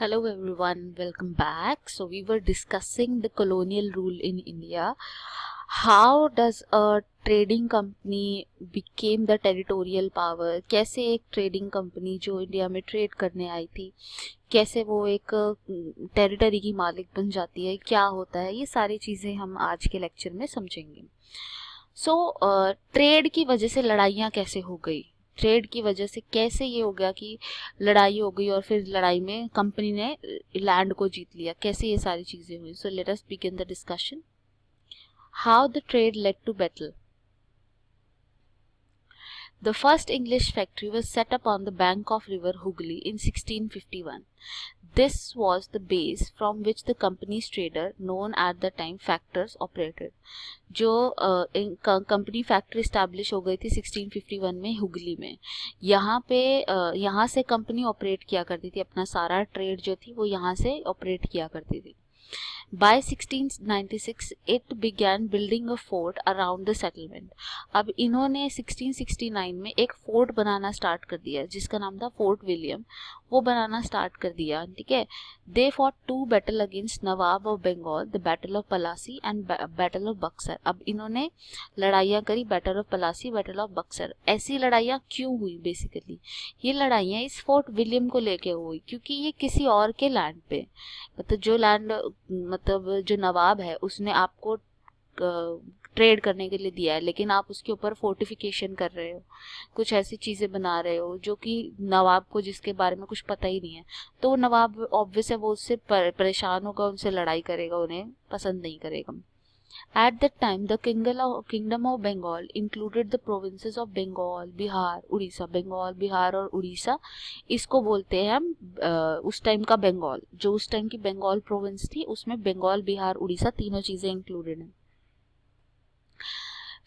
Hello everyone, welcome back. So we were discussing the colonial rule in India. How does a trading company became the territorial power? कैसे एक trading company जो India में trade करने आई थी, कैसे वो एक टेरिटरी की मालिक बन जाती है, क्या होता है, ये सारी चीज़ें हम आज के लेक्चर में समझेंगे. ट्रेड की वजह से लड़ाइयाँ कैसे हो गई, ट्रेड की वजह से कैसे ये हो गया कि लड़ाई हो गई और फिर लड़ाई में कंपनी ने लैंड को जीत लिया, कैसे ये सारी चीज़ें हुई. So let us begin the discussion. How the trade led to battle. The first English factory was set up on the bank of river Hooghly in 1651. This was the base from which the company's trader, known at the time factors, operated. जो company factory establish हो गई थी 1651 में हुगली में. यहाँ से company operate किया करती थी, अपना सारा ट्रेड जो थी वो यहाँ से ऑपरेट किया करती थी. By 1696 it began building a fort around the settlement. अब इन्होंने 1669 में एक फोर्ट बनाना स्टार्ट कर दिया जिसका नाम था फोर्ट विलियम. वो बनाना स्टार्ट कर दिया, ठीक है. They fought to battle against nawab of Bengal, the battle of Plassey and battle of Buxar. अब इन्होंने लड़ाइयाँ करी, battle of Plassey, battle of Buxar. ऐसी लड़ाइयाँ क्यों हुई? बेसिकली ये लड़ाइयाँ इस फोर्ट विलियम को लेके हुई क्योंकि ये किसी और के लैंड पे, मतलब जो लैंड, मतलब जो नवाब है उसने आपको ट्रेड करने के लिए दिया है, लेकिन आप उसके ऊपर फोर्टिफिकेशन कर रहे हो, कुछ ऐसी चीज़ें बना रहे हो जो कि नवाब को, जिसके बारे में कुछ पता ही नहीं है, तो नवाब ऑब्वियस है वो उससे परेशान होगा, उनसे लड़ाई करेगा, उन्हें पसंद नहीं करेगा. At that time, the kingdom of Bengal included the provinces of Bengal, Bihar, Odisha. Bengal, Bihar और उड़ीसा इसको बोलते हैं हम उस टाइम का बंगाल. जो उस टाइम की बंगाल प्रोविंस थी उसमें बंगाल, बिहार, उड़ीसा तीनों चीज़ें इंक्लूडेड हैं.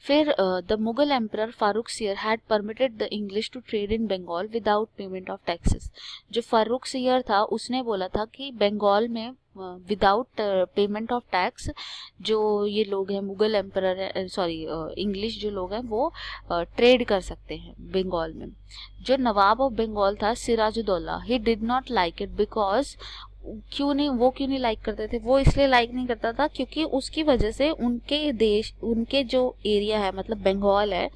फिर the Mughal emperor Farrukh Siyar had permitted the English to trade in Bengal without payment of taxes. जो फारूक सियर था उसने बोला था कि बंगाल में विदाउट पेमेंट ऑफ टैक्स जो ये लोग हैं, मुगल एम्परर, सॉरी इंग्लिश जो लोग हैं वो ट्रेड कर सकते हैं बंगाल में. जो नवाब ऑफ बंगाल था Sirajuddaulah, he did not like it because क्यों नहीं लाइक करते थे? वो इसलिए लाइक नहीं करता था क्योंकि उसकी वजह से उनके देश, उनके जो एरिया है, मतलब बंगाल है,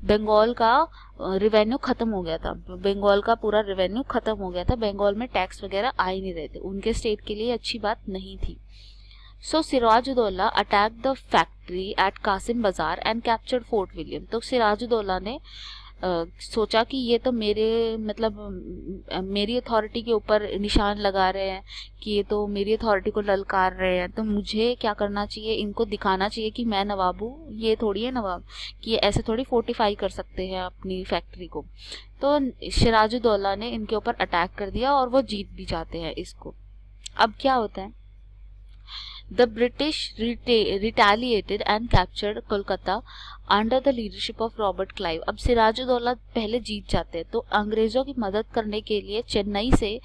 बंगाल का रिवेन्यू खत्म हो गया था. बंगाल का पूरा रिवेन्यू खत्म हो गया था, बंगाल में टैक्स वगैरह आ ही नहीं रहे थे, उनके स्टेट के लिए अच्छी बात नहीं थी. So Sirajuddaula attack the factory at Kasimbazar and captured fort William. तो सिराजुद्दौला ने सोचा कि ये तो मेरे, मतलब मेरी अथॉरिटी के ऊपर निशान लगा रहे हैं, कि ये तो मेरी अथॉरिटी को ललकार रहे हैं, तो मुझे क्या करना चाहिए, इनको दिखाना चाहिए कि मैं नवाब हूँ, ये थोड़ी है नवाब कि ये ऐसे थोड़ी फोर्टिफाई कर सकते हैं अपनी फैक्ट्री को. तो सिराजुद्दौला ने इनके ऊपर अटैक कर दिया और वो जीत भी जाते हैं इसको. अब क्या होता है, The British retaliated and captured Kolkata under the leadership of Robert Clive. अब सिराजुद्दौला पहले जीत जाते हैं तो अंग्रेज़ों की मदद करने के लिए चेन्नई से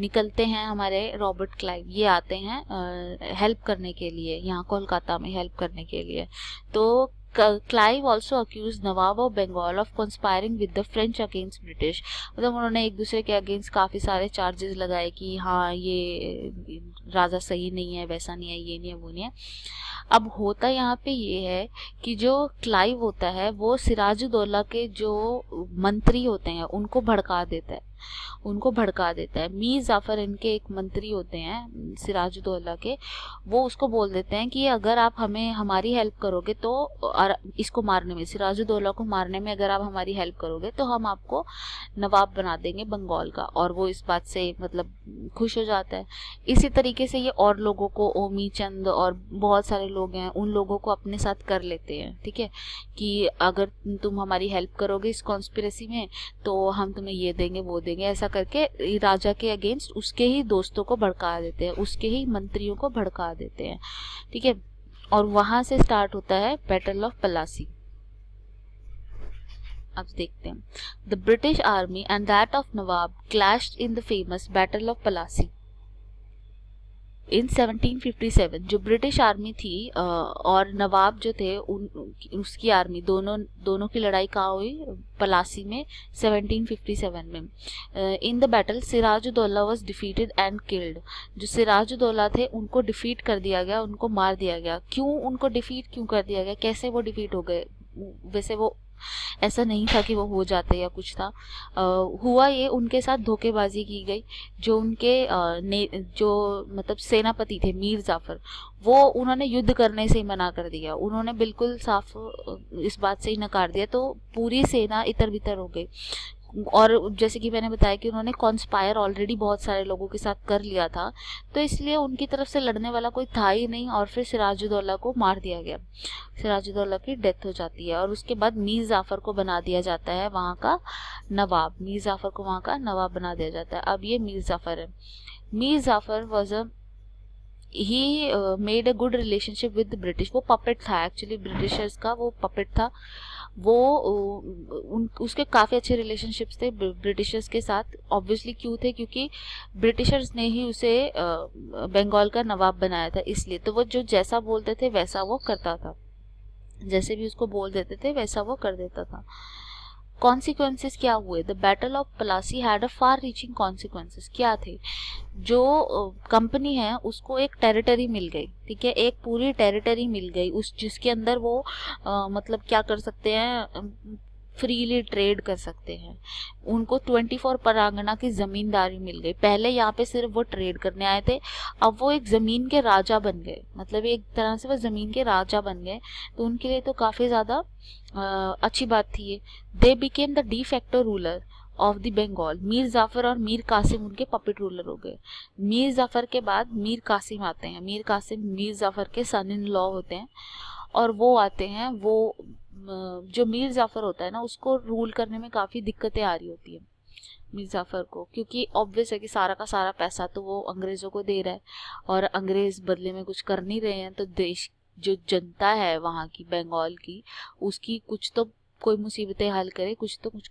निकलते हैं हमारे रॉबर्ट क्लाइव. ये आते हैं हेल्प करने के लिए, यहाँ कोलकाता में हेल्प करने के लिए. तो Clive also accuse nawab of Bengal of conspiring with the French against British. मतलब उन्होंने एक दूसरे के अगेंस्ट काफ़ी सारे चार्जेस लगाए कि हाँ ये राजा सही नहीं है, वैसा नहीं है, ये नहीं है, वो नहीं है. अब होता यहाँ पे ये है कि जो क्लाइव होता है वो सिराजुद्दौला के जो मंत्री होते हैं उनको भड़का देता है. मीर जाफर इनके एक मंत्री होते हैं सिराजुद्दौला के, वो उसको बोल देते हैं कि अगर आप हमें हमारी हेल्प करोगे तो, और इसको मारने में, सिराजुद्दौला को मारने में अगर आप हमारी हेल्प करोगे तो हम आपको नवाब बना देंगे बंगाल का. और वो इस बात से मतलब खुश हो जाता है. इसी तरीके से ये और लोगों को, ओमी चंद और बहुत सारे लोग हैं, उन लोगों को अपने साथ कर लेते हैं, ठीक है, कि अगर तुम हमारी हेल्प करोगे इस कॉन्स्पिरेसी में तो हम तुम्हें ये देंगे, वो देंगे, ऐसा करके राजा के अगेंस्ट उसके ही दोस्तों को भड़का देते हैं, उसके ही मंत्रियों को भड़का देते हैं, ठीक है. और वहां से स्टार्ट होता है बैटल ऑफ पलासी. अब देखते हैं. The British army and that of nawab clashed in the famous battle of Plassey. In 1757 जो ब्रिटिश आर्मी थी और नवाब जो थे उसकी आर्मी दोनों की लड़ाई कहाँ हुई, पलासी में 1757 में। In the battle Sirajuddaulah was defeated and killed. जो सिराजुद्दौला थे उनको डिफीट कर दिया गया, उनको मार दिया गया। क्यों उनको डिफीट क्यों कर दिया गया, कैसे वो डिफीट हो गए? वैसे वो ऐसा नहीं था कि वो हो जाते या कुछ था। हुआ ये, उनके साथ धोखेबाजी की गई। जो उनके जो मतलब सेनापति थे मीर जाफर, वो उन्होंने युद्ध करने से ही मना कर दिया। उन्होंने बिल्कुल साफ इस बात से ही नकार दिया, तो पूरी सेना इतर बितर हो गई। और जैसे कि मैंने बताया कि उन्होंने कॉन्स्पायर ऑलरेडी बहुत सारे लोगों के साथ कर लिया था, तो इसलिए उनकी तरफ से लड़ने वाला कोई था ही नहीं, और फिर सिराजुद्दौला को मार दिया गया। सिराजुद्दौला की डेथ हो जाती है और उसके बाद मीर जाफर को बना दिया जाता है वहाँ का नवाब। मीर जाफर को वहाँ का नवाब बना दिया जाता है। अब ये मीर जाफर है। Mir Jafar was he made a good relationship with British. वो पपेट था एक्चुअली, ब्रिटिशर्स का वो पपेट था। वो उसके काफ़ी अच्छे रिलेशनशिप्स थे ब्रिटिशर्स के साथ। ऑब्वियसली क्यों थे, क्योंकि ब्रिटिशर्स ने ही उसे बंगाल का नवाब बनाया था, इसलिए। तो वो जो जैसा बोलते थे वैसा वो करता था, जैसे भी उसको बोल देते थे वैसा वो कर देता था। कॉन्सिक्वेंसेस क्या हुए? The battle of Plassey had a far reaching consequences. क्या थे? जो कंपनी है उसको एक टेरिटरी मिल गई, ठीक है, एक पूरी टेरिटरी मिल गई उस जिसके अंदर वो मतलब क्या कर सकते हैं, फ्रीली ट्रेड कर सकते हैं। उनको 24 परागना की जमींदारी मिल गई। पहले यहाँ पे सिर्फ वो ट्रेड करने आए थे, अब वो एक जमीन के राजा बन गए, मतलब एक तरह से वो जमीन के राजा बन गए। तो उनके लिए तो काफी ज्यादा अच्छी बात थी ये। They became the de facto ruler of the Bengal. Mir Jafar और मीर कासिम उनके पपेट रूलर हो गए। मीर जाफर के बाद मीर कासिम आते हैं। मीर कासिम मीर जाफर के सन इन लॉ होते हैं, और वो आते हैं। वो जो मीर जाफर होता है ना, उसको रूल करने में काफ़ी दिक्कतें आ रही होती है मीर जाफर को, क्योंकि ऑब्वियस है कि सारा का सारा पैसा तो वो अंग्रेज़ों को दे रहा है और अंग्रेज़ बदले में कुछ कर नहीं रहे हैं। तो देश जो जनता है वहाँ की, बंगाल की, उसकी कुछ तो कोई मुसीबतें हल करे, कुछ तो कुछ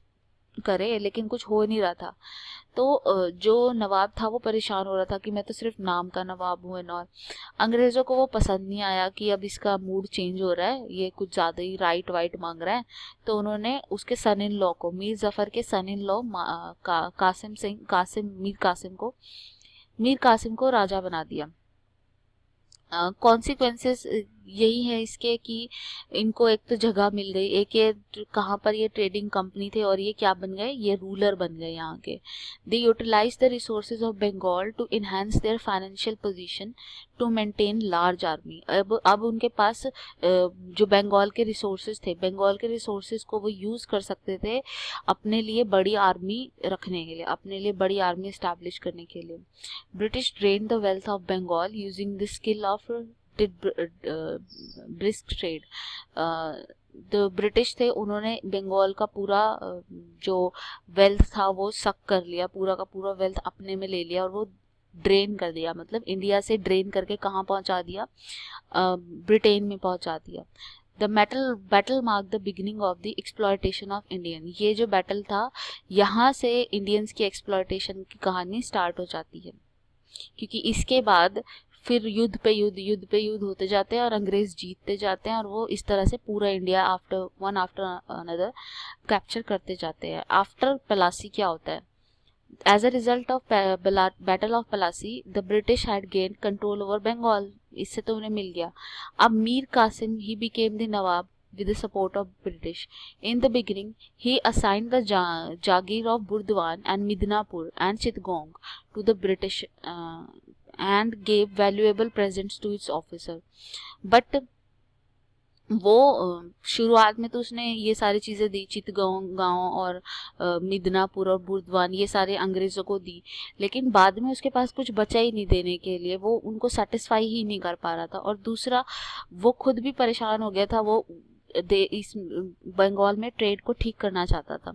करे, लेकिन कुछ हो नहीं रहा था। तो जो नवाब था वो परेशान हो रहा था कि मैं तो सिर्फ नाम का नवाब हूँ। और अंग्रेज़ों को वो पसंद नहीं आया कि अब इसका मूड चेंज हो रहा है, ये कुछ ज़्यादा ही राइट वाइट मांग रहा है। तो उन्होंने उसके सन इन लॉ को, मीर जफ़र के सन इन लॉ मीर कासिम को राजा बना दिया। कॉन्सिक्वेंसेस यही है इसके कि इनको एक तो जगह मिल गई, एक ये कहाँ पर ये ट्रेडिंग कंपनी थे, और ये क्या बन गए, ये रूलर बन गए यहाँ के। They utilise the resources of Bengal to enhance their financial position to maintain large army. अब उनके पास जो बंगाल के रिसोर्सेज थे, बंगाल के रिसोर्सेज को वो यूज़ कर सकते थे अपने लिए बड़ी आर्मी रखने के लिए, अपने लिए बड़ी आर्मी इस्टेब्लिश करने के लिए। British drain the wealth of Bengal using the skill of brisk trade. जो ब्रिटिश थे उन्होंने बंगाल का पूरा जो वेल्थ था वो सक कर लिया, पूरा का पूरा वेल्थ अपने में ले लिया, और वो ड्रेन कर दिया, मतलब इंडिया से ड्रेन करके कहाँ पहुँचा दिया, ब्रिटेन में पहुँचा दिया। The battle mark the beginning of the exploitation of Indian. ये जो बैटल था, यहाँ से इंडियंस की एक्सप्लॉयटेशन की कहानी स्टार्ट हो जाती है, क्योंकि इसके बाद फिर युद्ध पे युद्ध होते जाते हैं और अंग्रेज जीतते जाते हैं, और वो इस तरह से पूरा इंडिया आफ्टर अनदर कैप्चर करते जाते हैं। आफ्टर पलासी क्या होता है? As a result of battle of Plassey the British had gain control over Bengal. इससे तो उन्हें मिल गया। अब Mir Qasim he became the nawab with the support of British. In the beginning, he assigned the Jagir of Burdwan and Midnapur and Chittagong to the British and gave valuable presents to its officer. But वो शुरुआत में तो उसने ये सारी चीज़ें दी, चितगांव और मिदनापुर और बुर्दवान, ये सारे अंग्रेज़ों को दी, लेकिन बाद में उसके पास कुछ बचा ही नहीं देने के लिए, वो उनको सेटिस्फाई ही नहीं कर पा रहा था। और दूसरा, वो खुद भी परेशान हो गया था, वो इस बंगाल में ट्रेड को ठीक करना चाहता था।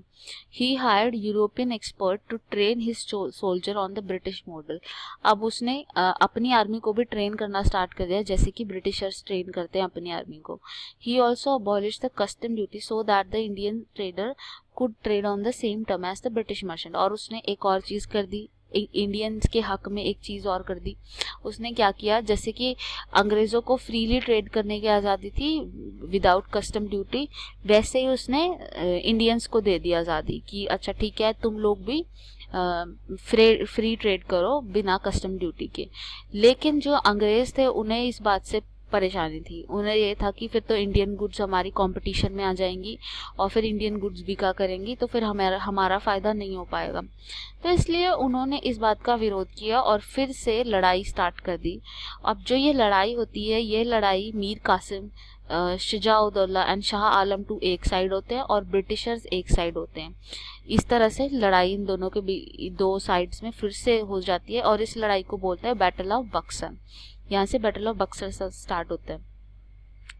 He hired European expert to train his soldier on the British model. अब उसने अपनी आर्मी को भी ट्रेन करना स्टार्ट कर दिया, जैसे कि ब्रिटिशर्स ट्रेन करते हैं अपनी आर्मी को। He also abolish the custom duty so that the Indian trader could trade on the same term as the British merchant. और उसने एक और चीज़ कर दी, इंडियंस के हक में एक चीज़ और कर दी। उसने क्या किया, जैसे कि अंग्रेज़ों को फ्रीली ट्रेड करने की आज़ादी थी विदाउट कस्टम ड्यूटी, वैसे ही उसने इंडियंस को दे दी आज़ादी कि अच्छा ठीक है तुम लोग भी फ्री ट्रेड करो बिना कस्टम ड्यूटी के। लेकिन जो अंग्रेज थे उन्हें इस बात से परेशानी थी, उन्हें ये था कि फिर तो इंडियन गुड्स हमारी कंपटीशन में आ जाएंगी और फिर इंडियन गुड्स बिका करेंगी तो फिर हमारा फ़ायदा नहीं हो पाएगा। तो इसलिए उन्होंने इस बात का विरोध किया और फिर से लड़ाई स्टार्ट कर दी। अब जो ये लड़ाई होती है, ये लड़ाई मीर कासिम, शुजाउद्दौला एंड शाह आलम टू एक साइड होते हैं और ब्रिटिशर्स एक साइड होते हैं। इस तरह से लड़ाई इन दोनों के दो साइड्स में फिर से हो जाती है और इस लड़ाई को बोलते हैं बैटल ऑफ बक्सर। यहाँ से बैटल ऑफ बक्सर स्टार्ट होता है।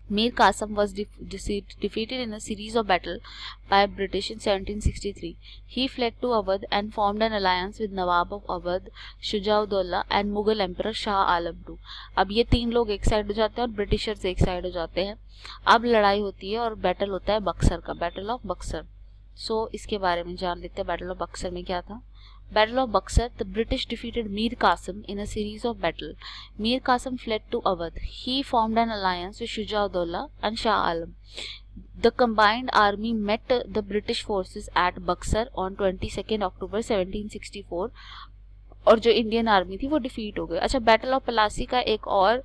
Mir Qasim was defeated in a series of battles by British in 1763. He fled to Awadh and formed an alliance with Nawab of Awadh, Shujauddaulah and Mughal Emperor Shah Alam II. अब ये तीन लोग एक side हो जाते हैं और Britishers एक साइड हो जाते हैं। अब लड़ाई होती है और बैटल होता है बक्सर का, बैटल ऑफ बक्सर। सो इसके बारे में जान लेते हैं बैटल ऑफ बक्सर में क्या था। Battle of Buxar, the British defeated Mir Qasim in a series of battles. Mir Qasim fled to Awadh. He formed an alliance with Shujauddaulah and Shah Alam. The combined army met the British forces at Buxar on 22nd October 1764 और जो Indian army थी वो defeat हो गई। अच्छा, battle of Plassey का एक और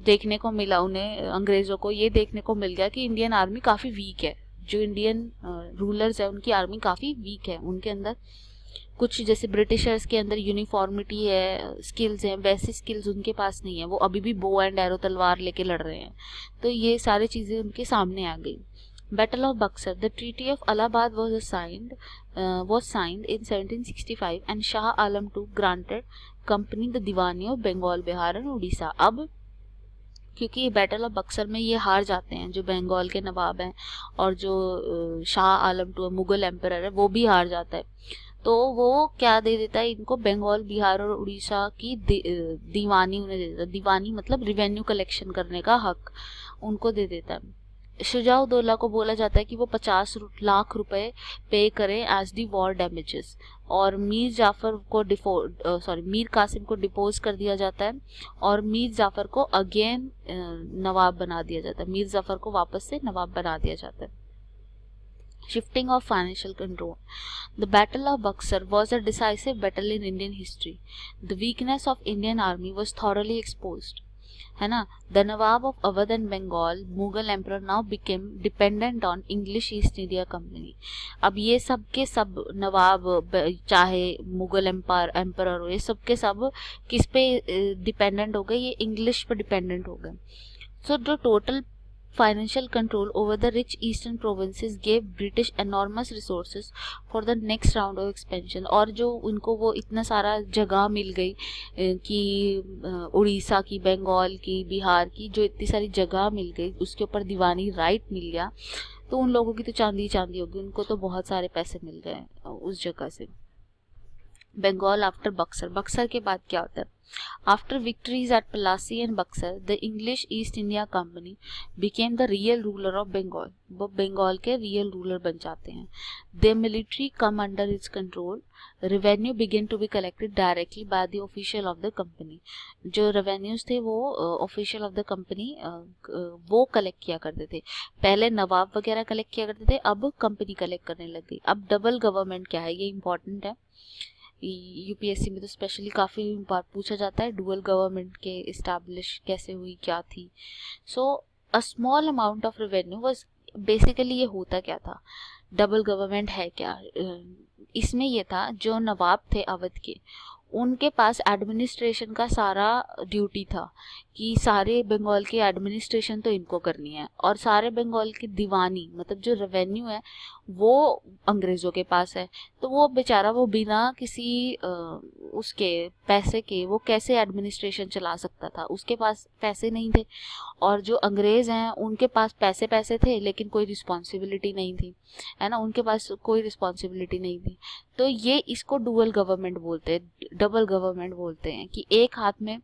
देखने को मिला उन्हें, अंग्रेज़ों को ये देखने को मिल गया कि इंडियन आर्मी काफ़ी वीक है। जो इंडियन रूलर्स है उनकी आर्मी काफ़ी वीक है, उनके अंदर कुछ जैसे ब्रिटिशर्स के अंदर यूनिफॉर्मिटी है, स्किल्स हैं, वैसी स्किल्स उनके पास नहीं है। वो अभी भी बो एंड एरो तलवार लेके लड़ रहे हैं। तो ये सारी चीज़ें उनके सामने आ गई। Battle of Buxar, the treaty of Allahabad was signed in 1765 and Shah Alam II granted company the Diwani of Bengal, Bihar and Orissa. अब क्योंकि बैटल ऑफ बक्सर में ये हार जाते हैं, जो बंगाल के नवाब हैं और जो शाह आलम II मुगल एम्परर है वो भी हार जाता है। तो वो क्या दे देता है इनको, बंगाल, बिहार और उड़ीसा की दीवानी उन्हें दे देता है। दीवानी मतलब रिवेन्यू कलेक्शन करने का हक उनको दे देता है। शुजाउद्दौला को बोला जाता है कि वो 50 लाख रुपए पे करें एज दी वॉर डैमेजेस और मीर जाफर को मीर कासिम को डिपोज कर दिया जाता है और मीर जाफर को अगेन नवाब बना दिया जाता है। मीर जाफर को वापस से नवाब बना दिया जाता है। Shifting of financial control. The Battle of Buxar was a decisive battle in Indian history. The weakness of Indian army was thoroughly exposed. है ना। The Nawab of Awadh and Bengal, Mughal Emperor, now became dependent on English East India Company. अब ये सब के सब नवाब, चाहे Mughal emperor हो, ये सब के सब किस पे डिपेंडेंट हो गए, ये इंग्लिश पर डिपेंडेंट हो गए। सो जो total financial control over the rich eastern provinces gave British enormous resources for the next round of expansion। और जो उनको वो इतना सारा जगह मिल गई कि उड़ीसा की, बंगाल की, बिहार की, जो इतनी सारी जगह मिल गई, उसके ऊपर दीवानी राइट मिल गया, तो उन लोगों की तो चांदी चांदी होगी, उनको तो बहुत सारे पैसे मिल गए उस जगह से। बंगाल आफ्टर बक्सर, बक्सर के बाद क्या होता है? After victories at Plassey and Buxar, the English East India Company became the real ruler of Bengal. वो बंगाल के रियल रूलर बन जाते हैं। Their military come under its control. Revenue began to be collected directly by the official of the company. जो revenues थे वो official of the company वो collect किया करते थे। पहले नवाब वगैरह कलेक्ट किया करते थे, अब कंपनी कलेक्ट करने लग गई। अब डबल गवर्नमेंट क्या है, ये इंपॉर्टेंट है। यूपीएससी में तो स्पेशली काफ़ी बार पूछा जाता है डुअल गवर्नमेंट के इस्टेब्लिश कैसे हुई, क्या थी। So a small amount of revenue was basically, ये होता क्या था, डबल गवर्नमेंट है क्या, इसमें ये था जो नवाब थे अवध के, उनके पास एडमिनिस्ट्रेशन का सारा ड्यूटी था कि सारे बंगाल की एडमिनिस्ट्रेशन तो इनको करनी है और सारे बंगाल की दीवानी मतलब जो रेवेन्यू है वो अंग्रेज़ों के पास है। तो वो बेचारा वो बिना किसी उसके पैसे के वो कैसे एडमिनिस्ट्रेशन चला सकता था, उसके पास पैसे नहीं थे। और जो अंग्रेज़ हैं उनके पास पैसे थे लेकिन कोई रिस्पॉन्सिबिलिटी नहीं थी, है ना, उनके पास कोई रिस्पॉन्सिबिलिटी नहीं थी। तो ये इसको डुअल गवर्नमेंट बोलते हैं, डबल गवर्नमेंट बोलते हैं कि एक हाथ में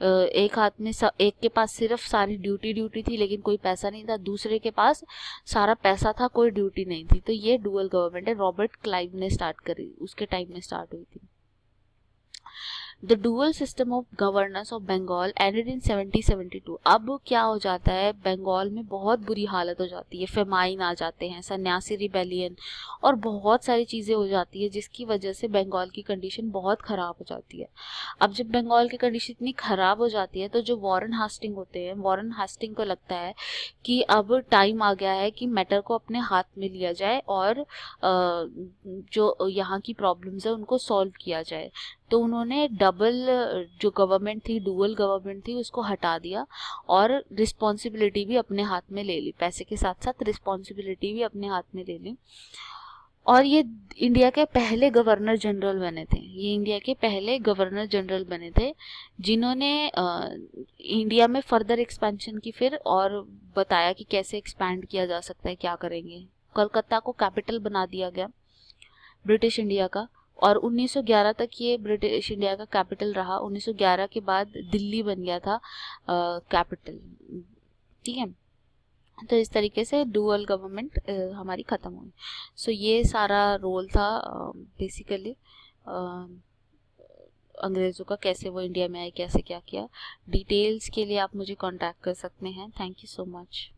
एक के पास सिर्फ सारी ड्यूटी थी लेकिन कोई पैसा नहीं था, दूसरे के पास सारा पैसा था, कोई ड्यूटी नहीं थी। तो ये डुअल गवर्नमेंट है, रॉबर्ट क्लाइव ने स्टार्ट करी, उसके टाइम में स्टार्ट हुई थी। The dual system of governance of Bengal ended in 1772। अब क्या हो जाता है, बंगाल में बहुत बुरी हालत हो जाती है, फेमाइन आ जाते हैं, सन्यासी रिबेलियन और बहुत सारी चीज़ें हो जाती है जिसकी वजह से बंगाल की कंडीशन बहुत ख़राब हो जाती है। अब जब बंगाल की कंडीशन इतनी ख़राब हो जाती है तो जो वॉरेन हास्टिंग होते हैं, वॉरेन हास्टिंग को लगता है कि अब टाइम आ गया है कि मैटर को अपने हाथ में लिया जाए और जो यहाँ की प्रॉब्लम्स है उनको सॉल्व किया जाए। तो उन्होंने डबल जो गवर्नमेंट थी, डुअल गवर्नमेंट थी, उसको हटा दिया और रिस्पॉन्सिबिलिटी भी अपने हाथ में ले ली, पैसे के साथ साथ रिस्पॉन्सिबिलिटी भी अपने हाथ में ले ली। और ये इंडिया के पहले गवर्नर जनरल बने थे, ये इंडिया के पहले गवर्नर जनरल बने थे जिन्होंने इंडिया में फर्दर एक्सपेंशन की फिर और बताया कि कैसे एक्सपैंड किया जा सकता है, क्या करेंगे। कलकत्ता को कैपिटल बना दिया गया ब्रिटिश इंडिया का और 1911 तक ये ब्रिटिश इंडिया का कैपिटल रहा। 1911 के बाद दिल्ली बन गया था कैपिटल, ठीक है। तो इस तरीके से डुअल गवर्नमेंट हमारी ख़त्म हुई। सो ये सारा रोल था बेसिकली अंग्रेज़ों का, कैसे वो इंडिया में आए, कैसे क्या किया। डिटेल्स के लिए आप मुझे कांटेक्ट कर सकते हैं। Thank you so much.